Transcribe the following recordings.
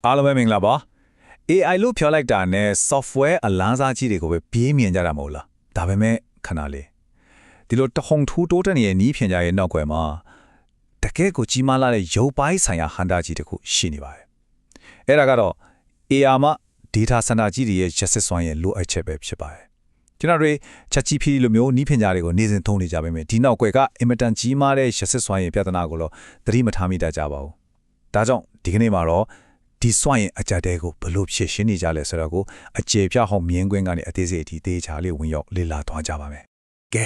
အားလုံးပဲမင်္ဂလာပါ AI လို့ပြောလိုက်တာနဲ့ software အလားစားကြီးတွေကိုပဲပြေးမြင်ကြတာမဟုတ်လားဒါပေမဲ့ခဏလေးဒီလိုတဟုန်ထူးတိုးတက်နေတဲ့နီးဖြင်ကြရဲ့နောက်ွယ်မှာတကယ်ကိုကြီးမားလာတဲ့ရုပ်ပိုင်းဆိုင်ရာဟန်တာကြီးတစ်ခုရှိနေပါတယ်အဲ့ဒါကတော့ AI မှာ data center ကြီးတွေရဲ့ရက်စစ်စွမ်းရဲ့လိုအပ်ချက်ပဲဖြစ်ပါတယ်ကျွန်တော်တို့ ChatGPT လိုမျိုးနီးဖြင်ကြတွေကိုနေစဉ်သုံးနေကြပါမယ်ဒီနောက်ွယ်ကအင်မတန်ကြီးမားတဲ့ရက်စစ်စွမ်းရဲ့ပြဿနာကိုတော့သတိမထားမိတတ်ကြပါဘူးဒါကြောင့်ဒီကနေ့မှာတော့ဒီစွမ်းရင်အကြတဲ့ကိုဘလို့ဖြစ်ရှင်းနေကြလဲဆိုတော့ကိုအကျေပြဟောင်းမြင်းကွင်းကနေအသေးစိတ်အထိတေးချာလေးဝင်ရောက်လေ့လာသွားကြပါမယ်။ကဲ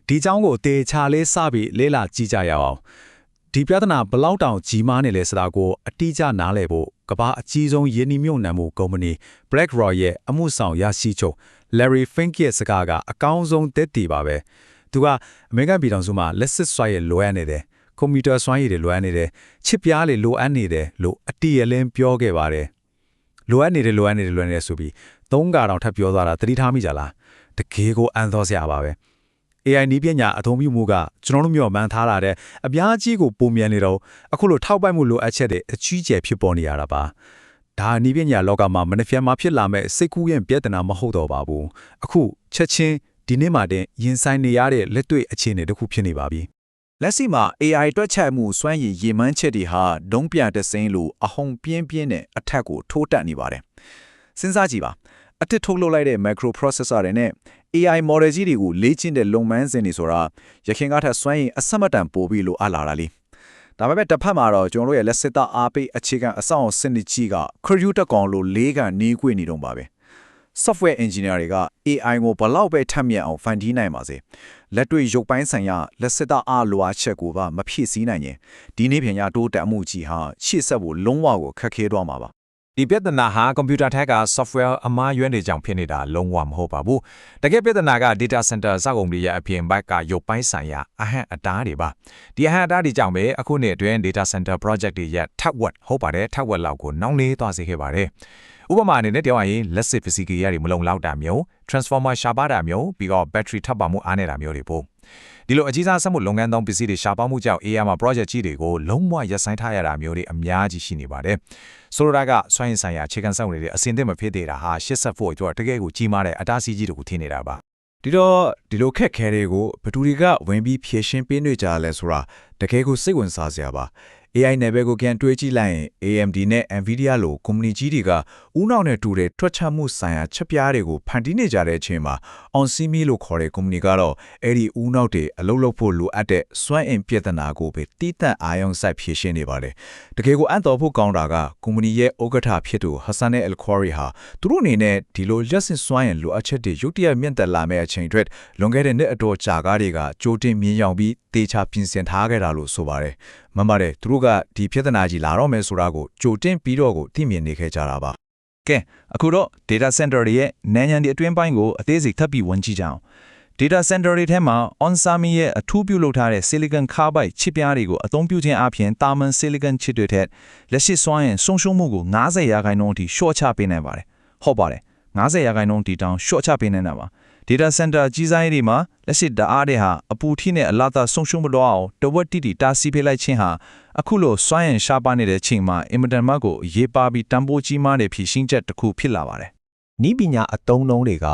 ဒီเจ้าကိုတေးချာလေးစပြီးလေ့လာကြည့်ကြရအောင်။ဒီပြဿနာဘလောက်တောင်ကြီးမားနေလဲဆိုတာကိုအတိအကျနားလည်ဖို့ကမ္ဘာအကြီးဆုံးယင်းနှမြုံနှံမှုကုမ္ပဏီ BlackRock ရဲ့အမှုဆောင်ရရှိချုပ် Larry Fink ရဲ့စကားကအကောင်းဆုံးသက်တည်ပါပဲ။သူကအမေရိကန်ပြည်ထောင်စုမှာလက်စစ်စွမ်းရည်လိုအပ်နေတယ်။ကွန်ပျူတာစွမ်းရည်တွေလိုအပ်နေတယ်ချစ်ပြားတွေလိုအပ်နေတယ်လို့အတိအလင်းပြောခဲ့ပါတယ်လိုအပ်နေတယ်ဆိုပြီးသုံးကာတောင်ထပ်ပြောသွားတာသတိထားမိကြလားတကယ်ကိုအန်သောစရာပါပဲ AI နည်းပညာအသုံးပြုမှုကကျွန်တော်တို့မျိုးမှန်ထားလာတဲ့အပြားကြီးကိုပုံမြန်နေတော့အခုလိုထောက်ပံ့မှုလိုအပ်ချက်တွေအကြီးကျယ်ဖြစ်ပေါ်နေရတာပါဒါနည်းပညာလောကမှာမနှဖျက်မှာဖြစ်လာမဲ့စိတ်ကူးရင်ပြဿနာမဟုတ်တော့ပါဘူးအခုချက်ချင်းဒီနေ့မှတင်ရင်ဆိုင်နေရတဲ့လက်တွေ့အခြေအနေတစ်ခုဖြစ်နေပါပြီလက်ရှိမှာ AI တွက်ချက်မှုစွမ်းရည်ရည်မှန်းချက်တွေဟာဒုံးပြတစိမ့်လို့အဟုန်ပြင်းနဲ့အထက်ကိုထိုးတက်နေပါတယ်။စဉ်းစားကြည့်ပါအတစ်ထုတ်လုပ်လိုက်တဲ့ microprocessor တွေနဲ့ AI model ကြီးတွေကိုလေ့ကျင့်တဲ့လုံမန်းစင်တွေဆိုတာရခင်ကထက်စွမ်းရည်အဆက်မတန်ပိုပြီးလို့အလာတာလေ။ဒါပေမဲ့တစ်ဖက်မှာတော့ကျွန်တော်တို့ရဲ့လက်စစ်သားအားပေးအခြေခံအဆောက်အအုံစနစ်ကြီးကခရူးတက်ကောင်လို့လေးကန်နေကွေ့နေတော့ပါပဲ။ software engineer တွေက AI ကိုဘလောက်ပဲထပ်မြက်အောင်ဖန်တီးနိုင်ပါစေလက်တွေ့ရုပ်ပိုင်းဆိုင်ရာလက်စစ်သားအားလိုအပ်ချက်ကိုပါမဖြည့်ဆည်းနိုင်ရင်ဒီနေ့ပြင်ရတိုးတက်မှုကြီးဟာရှေ့ဆက်ဖို့လုံးဝကိုခက်ခဲတော့မှာပါဒီပြဿနာဟာကွန်ပျူတာထက်က software အမှားယွင်းတွေကြောင့်ဖြစ်နေတာလုံးဝမဟုတ်ပါဘူးတကယ်ပြဿနာက data center စကုန်တွေရဲ့အပြင်ဘက်ကရုပ်ပိုင်းဆိုင်ရာအဟန့်အတားတွေပါဒီအဟန့်အတားတွေကြောင့်ပဲအခုနှစ်အတွင်း data center project တွေရဲ့ထပ်ဝက်ဟုတ်ပါတယ်ထပ်ဝက်လောက်ကိုနှောင်းလေးသွားစေခဲ့ပါတယ်ဥပမာအနေနဲ့ပြောရရင်လက်စစ်ပစ္စည်းကိရိယာတွေမလုံလောက်တာမျိုး transformer ရှားပါတာမျိုးပြီးတော့ battery ထပ်ပါမှုအားနေတာမျိုးတွေပို့ဒီလိုအကြီးစားစက်မှုလုပ်ငန်းသုံးပစ္စည်းတွေရှားပါမှုကြောင့် AI မှာ project ကြီးတွေကိုလုံးဝရပ်ဆိုင်းထားရတာမျိုးတွေအများကြီးရှိနေပါတယ်ဆိုလိုတာကစွမ်းရည်ဆိုင်ရာအခြေခံစက်မှုတွေအဆင်သင့်မဖြစ်သေးတာဟာရှစ်ဆက်ဖို့အတွက်တကယ်ကိုကြီးမားတဲ့အတားအဆီးကြီးတွေကိုထင်နေတာပါဒီတော့ဒီလိုခက်ခဲတွေကိုဘယ်သူတွေကဝင်ပြီးဖြည့်ရှင်းပေးနေကြလဲဆိုတာတကယ်ကိုစိတ်ဝင်စားစရာပါ AI နယ်ပယ်ကိုပြန်တွေးကြည့်လိုက်ရင် AMD နဲ့ Nvidia လိုကုမ္ပဏီကြီးတွေကဦးနှောက်နဲ့တူတဲ့ထွက်ချမှုဆိုင်ရာချက်ပြားတွေကိုဖန်တီးနေကြတဲ့အချိန်မှာ Onsemi လို့ခေါ်တဲ့ကုမ္ပဏီကတော့အဲ့ဒီဦးနှောက်တွေအလုပ်လုပ်ဖို့လိုအပ်တဲ့စွမ်းအင်ပြဿနာကိုပဲတီးတန့်အာရုံစိုက်ဖြေရှင်းနေပါတယ်။တကယ်ကိုအံ့တော်ဖို့ကောင်းတာကကုမ္ပဏီရဲ့ဥက္ကဋ္ဌဖြစ်သူ Hassan El-Khoury ဟာသူတို့အနေနဲ့ဒီလိုလက်ဆင့်စွမ်းအင်လိုအပ်ချက်တွေရုတ်တရက်မြင့်တက်လာမဲ့အချိန်တွေလွန်ခဲ့တဲ့နှစ်အတော်ကြာကားတွေကကြိုတင်မြင်ရောက်ပြီးတေချာပြင်ဆင်ထားခဲ့တာလို့ဆိုပါတယ်။မှန်ပါတယ်သူတို့ကဒီပြဿနာကြီးလာတော့မယ်ဆိုတာကိုကြိုတင်ပြီးတော့ကိုသိမြင်နေခဲ့ကြတာပါကဲအခုတော့ data center တွေရဲ့နန်းညံဒီအတွင်းပိုင်းကိုအသေးစိတ်ထပ်ပြီးဝင်ကြည့်ကြအောင် data center တွေထဲမှာ Onsemi ရဲ့အထူးပြုလုပ်ထားတဲ့ silicon carbide ချစ်ပြားတွေကိုအသုံးပြုခြင်းအပြင်တာမန် silicon ချစ်တွေထက်လက်ရှိစွမ်းအင်ဆုံးရှုံးမှုကို90%အထိရှော့ချပေးနိုင်ပါတယ်ဟုတ်ပါတယ်90%တီတောင်ရှော့ချပေးနိုင်တာပါdata center ကြီးစားရေးတွေမှာလက်ရှိဓာတ်အားတွေဟာအပူထိနဲ့အလားသာဆုံးရှုံးမတော့အောင်တဝက်တိတားဆီးပေးလိုက်ခြင်းဟာအခုလိုစွမ်းရည်ရှားပါနေတဲ့ချိန်မှာအင်မတန်မှကိုရေးပါပြီးတန်ဖိုးကြီးမားတဲ့ဖြည့်ရှင်းချက်တစ်ခုဖြစ်လာပါတယ်။နီးပညာအသုံးအနှုန်းတွေက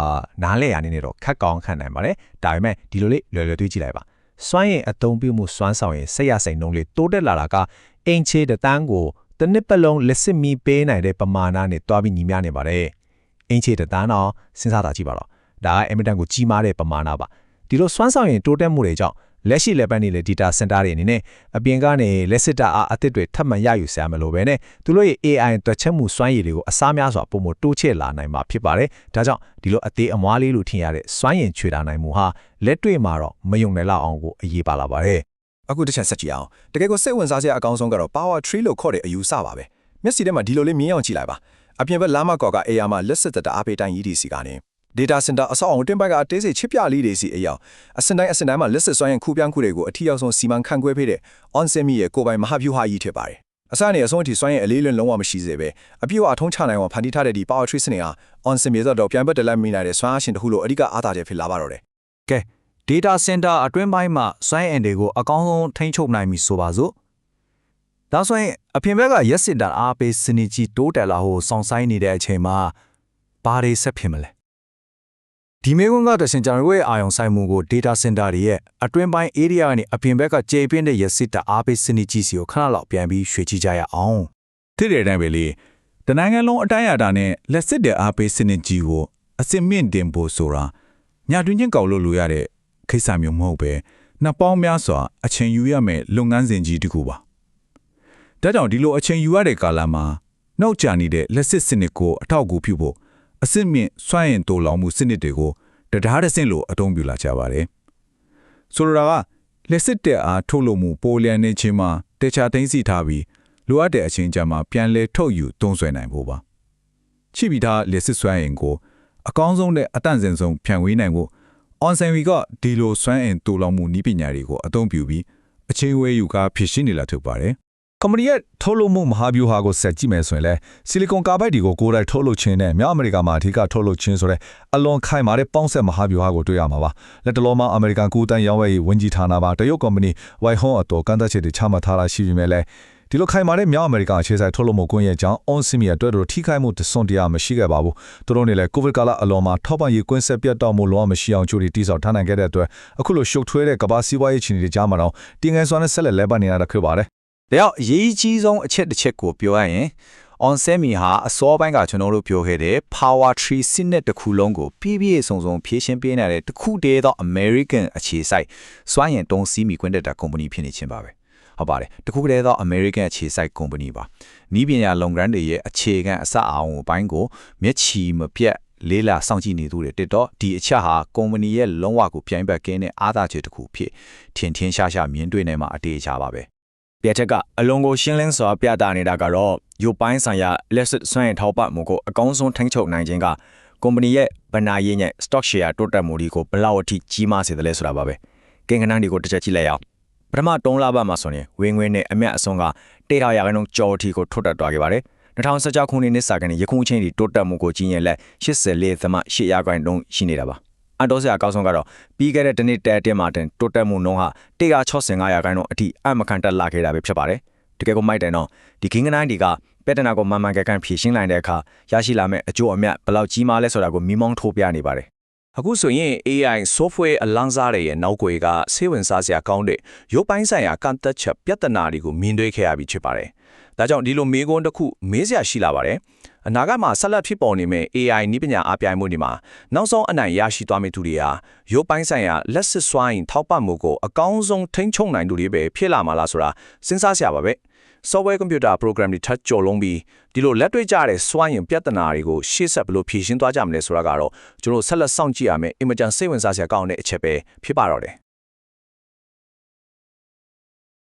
နားလည်ရနေတော့ခက်ကောင်းခံနိုင်ပါတယ်။ဒါပေမဲ့ဒီလိုလေးလွယ်လွယ်တွေးကြည့်လိုက်ပါ။စွမ်းရည်အသုံးပြုမှုစွမ်းဆောင်ရည်ဆက်ရစိန်နှုန်းလေးတိုးတက်လာတာကအင်ချေတန်းကိုတစ်နှစ်ပတ်လုံးလက်စစ်မီပေးနိုင်တဲ့ပမာဏနဲ့တွားပြီးညီမျှနေပါတယ်။အင်ချေတန်းတော့စဉ်းစားတာကြည့်ပါတော့ဒါကအင်မတန်ကိုကြီးမားတဲ့ပမာဏပါဒီလိုစွမ်းဆောင်ရင်တိုးတက်မှုတွေကြောင့်လက်ရှိလက်ပတ်နေတဲ့ data center တွေအနေနဲ့အပြင်ကနေလက်စစ်တာအသစ်တွေထပ်မံရယူဆရမလို့ပဲနဲ့သူတို့ရဲ့ AI တွက်ချက်မှုစွမ်းရည်တွေကိုအစားများစွာပုံမတိုးချဲ့လာနိုင်မှာဖြစ်ပါတယ်ဒါကြောင့်ဒီလိုအသေးအမွားလေးလို့ထင်ရတဲ့စွမ်းရည်ချွေတာနိုင်မှုဟာလက်တွေ့မှာတော့မယုံနိုင်လောက်အောင်ကိုအရေးပါလာပါတယ်အခုတစ်ချက်ဆက်ကြည့်အောင်တကယ်ကိုစိတ်ဝင်စားစရာအကောင်းဆုံးကတော့ power tree လို့ခေါ်တဲ့အယူဆပါပဲမျက်စိထဲမှာဒီလိုလေးမြင်အောင်ကြည့်လိုက်ပါအပြင်ဘက်လမ်းမကော်က AI မှာလက်စစ်တာအားပေးတိုင်း EDC ကနေdata center အဆောက်အအုံတွင်းပိုင်းကအသေးစိတ်ချစ်ပြလေးတွေစီအရောက်အစင်တိုင်းမှာလက်စစ်စွမ်းရင်ခုပြန်းခုတွေကိုအထီရောက်ဆုံးစီမံခန့်ခွဲပေးတဲ့ Onsemi ရဲ့ကိုယ်ပိုင်မဟာဗျူဟာကြီးဖြစ်ပါတယ်။အစအနေအဆုံးအထိစွမ်းရင်အလေးလွန်လုံးဝမရှိစေပဲအပြည့်အဝအထုံးချနိုင်အောင်ဖန်တီးထားတဲ့ဒီ power tree စနစ်ဟာ Onsemi ရဲ့တော့ပြန်ပတ်တလက်မိနိုင်တဲ့စွမ်းအားရှင်တစ်ခုလို့အဓိကအားသာချက်ဖြစ်လာပါတော့တယ်။ကဲ data center အတွင်းပိုင်းမှာစွမ်းအင်တွေကိုအကောင်းဆုံးထိန်းချုပ်နိုင်ပြီဆိုပါစို့ ဒါဆိုရင်အပြင်ဘက်ကရက်စစ်တာအားပေးစနစ်ကြီးတိုးတက်လာဟိုစောင့်ဆိုင်နေတဲ့အချိန်မှာဘာတွေဆက်ဖြစ်မလဲဒီမေကွန်းကတရှင်ကျွန်တော်ရဲ့အာယုံဆိုင်မှုကို data center တွေရဲ့အတွင်းပိုင်း area ကနေအပြင်ဘက်ကကျေပြင်းတဲ့ရက်စစ်တာအားပေးစနစ်ကြီးစီကိုခဏလောက်ပြန်ပြီးရွှေ့ကြည့်ကြရအောင် တိတဲ့အတိုင်းပဲလေတနိုင်ငံလုံးအတိုင်းအတာနဲ့လက်စစ်တဲ့အားပေးစနစ်ကြီးကိုအစစ်မြင့်တင်ဖို့ဆိုတာညတွင်းချင်းကောက်လို့လိုရတဲ့ခိစ္စမျိုးမဟုတ်ပဲနှစ်ပေါင်းများစွာအချိန်ယူရမယ်လုပ်ငန်းစဉ်ကြီးတစ်ခုပါဒါကြောင့်ဒီလိုအချိန်ယူရတဲ့ကာလမှာနောက်ကျနေတဲ့လက်စစ်စနစ်ကိုအထောက်အကူပြုဖို့အစစ်မြင့်စွမ်းရင်တိုးလောင်မှုစနစ်တွေကိုတရားတစ်စင်းလိုအသုံးပြုလာကြပါတယ်ဆိုလိုတာကလက်စစ်တဲ့အားထုတ်လို့မှုပိုလျန်နေခြင်းမှာတခြားသိမ်းစီထားပြီးလိုအပ်တဲ့အချိန်ကြာမှာပြန်လဲထုတ်ယူသုံးစွဲနိုင်ဖို့ပါချိပြီးသားလက်စစ်စွမ်းရင်ကိုအကောင်းဆုံးနဲ့အတန့်စင်ဆုံးဖြန့်ဝေးနိုင်ဖို့ on-semi ကဒီလိုစွမ်းအင်တိုးလောင်မှုနည်းပညာတွေကိုအသုံးပြုပြီးအချိန်ဝေးယူကာဖြစ်ရှိနေလာထုတ်ပါတယ်ကုမ္ပဏီရဲ့ထုတ်လုပ်မှုမဟာဗျူဟာကိုဆက်ကြည့်မယ်ဆိုရင်လည်းဆီလီကွန်ကာဘိုက်တွေကိုကိုယ်တိုင်ထုတ်လုပ်ခြင်းနဲ့မြောက်အမေရိကမှာအထူးထုတ်လုပ်ခြင်းဆိုတဲ့အလွန်ခိုင်မာတဲ့ပေါင်းဆက်မဟာဗျူဟာကိုတွေ့ရမှာပါလက်တလုံးမှာအမေရိကန်ကူတန်းရောင်းဝယ်ရေးဝန်ကြီးဌာနပါတရုတ်ကုမ္ပဏီဝိုင်ဟွန်အတော်ကန်သက်ချက်တွေချမှတ်ထားတာရှိပေမဲ့လည်းဒီလိုခိုင်မာတဲ့မြောက်အမေရိကန်အခြေစိုက်ထုတ်လုပ်မှုကွန်ရက်ကြောင့် on-semi အတွက်တော့ထိခိုက်မှုတစွန်တရားမရှိခဲ့ပါဘူးသူတို့နေလည်းကိုဗစ်ကာလအလွန်မှာထောက်ပံ့ရေးကွင်းဆက်ပြတ်တောက်မှုလုံးဝမရှိအောင်ကြိုးတိစောက်ထားနိုင်ခဲ့တဲ့အတွက်အခုလိုရှုပ်ထွေးတဲ့ကမ္ဘာစီးပွားရေးအခြေအနေတွေကြားမှာတော့တင်ငယ်စွာနဲ့ဆက်လက်လဲပတ်နေရတာဖြစ်ပါတယ်ဒါကြောင့်အရေးကြီးဆုံးအချက်တစ်ချက်ကိုပြောရရင် on-semi ဟာအစောပိုင်းကကျွန်တော်တို့ပြောခဲ့တဲ့ power tree စနစ်တစ်ခုလုံးကိုပြည့်ပြည့်စုံစုံဖြည့်ရှင်းပေးနိုင်တဲ့တစ်ခုတည်းသော American အခြေစိုက်စွမ်းရည်တုံးစီးမီကွင်းတက်တာကုမ္ပဏီဖြစ်နေခြင်းပါပဲဟုတ်ပါတယ်တစ်ခုတည်းသော American အခြေစိုက်ကုမ္ပဏီပါနီးပညာလုပ်ငန်းတွေရဲ့အခြေခံအစအအောင်အပိုင်းကိုမျက်ခြေမပြတ်လေးလာစောင့်ကြည့်နေသူတွေတက်တော့ဒီအချက်ဟာကုမ္ပဏီရဲ့လုံးဝကိုပြိုင်ဘက်ကင်းတဲ့အားသာချက်တစ်ခုဖြစ်ထင်ထင်ရှားရှားမြင်တွေ့နိုင်မှာအတေးချပါပဲပြချက်ကအလွန်ကိုရှင်းလင်းစွာပြသနေတာကတော့ရုပ်ပိုင်းဆိုင်ရာလက်စစ်စွမ်းရည်ထောက်ပံ့မှုကိုအကောင်းဆုံးထိန်းချုပ်နိုင်ခြင်းကကုမ္ပဏီရဲ့ဗဏ္ဍာရေးနဲ့ stock share တိုးတက်မှုတွေကိုဘယ်လောက်အထိကြီးမားစေတယ်လဲဆိုတာပါပဲကိန်းဂဏန်းတွေကိုတစ်ချက်ကြည့်လိုက်အောင်ပထမ3လပတ်မှာဆိုရင်ဝင်ငွေနဲ့အမြတ်အစွန်းက100%ကျော်အထိကိုထိုးတက်သွားခဲ့ပါတယ်2016ခုနှစ်နှစ်စာကနေယခုချိန်ထိတိုးတက်မှုကိုကြီးရင်လက်84.8%ရှိနေတာပါအတော့စရာအကောင်းဆုံးကတော့ပြီးခဲ့တဲ့တစ်နှစ်တဲမှာတင်တိုးတက်မှုနှုန်းဟာ165%အထိအမခံတက်လာခဲ့တာပဲဖြစ်ပါတယ်တကယ်ကိုမိုက်တယ်နော်ဒီခင်းကနိုင်းတွေကပြဿနာကိုမှန်မှန်ကန်ကန်ဖြေရှင်းနိုင်တဲ့အခါရရှိလာမယ့်အကျိုးအမြတ်ဘယ်လောက်ကြီးမားလဲဆိုတာကိုမိမောင်းထိုးပြနေပါတယ်အခုဆိုရင် AI software အလန်းစားတွေရဲ့နောက်ွယ်ကစေဝင်စားစရာကောင်းတဲ့ရုပ်ပိုင်းဆိုင်ရာကန့်သက်ချက်ပြဿနာတွေကိုမြင်တွေ့ခဲ့ရပြီးဖြစ်ပါတယ်ဒါကြောင့်ဒီလိုမေးခွန်းတစ်ခုမေးစရာရှိလာပါတယ်အနာဂတ်မှာဆက်လက်ဖြစ်ပေါ်နေမယ့် AI နည်းပညာအပြိုင်မှုတွေမှာနောက်ဆုံးအနိုင်ရရှိသွားမယ့်သူတွေဟာရုပ်ပိုင်းဆိုင်ရာလက်စစ်စွမ်းရင်ထောက်ပံ့မှုကိုအကောင်းဆုံးထိန်းချုပ်နိုင်သူတွေပဲဖြစ်လာမှာလားဆိုတာစဉ်းစားစရာပါပဲ software computer program တွေထပ်ကျော်လုံးပြီးဒီလိုလက်တွေ့ကျတဲ့စွမ်းရင်ပြဿနာတွေကိုရှေ့ဆက်ဘယ်လိုဖြေရှင်းသွားကြမလဲဆိုတာကတော့ကျွန်တော်ဆက်လက်စောင့်ကြည့်ရမယ့် emergent စိတ်ဝင်စားစရာကောင်းတဲ့အချက်ပဲဖြစ်ပါတော့တယ်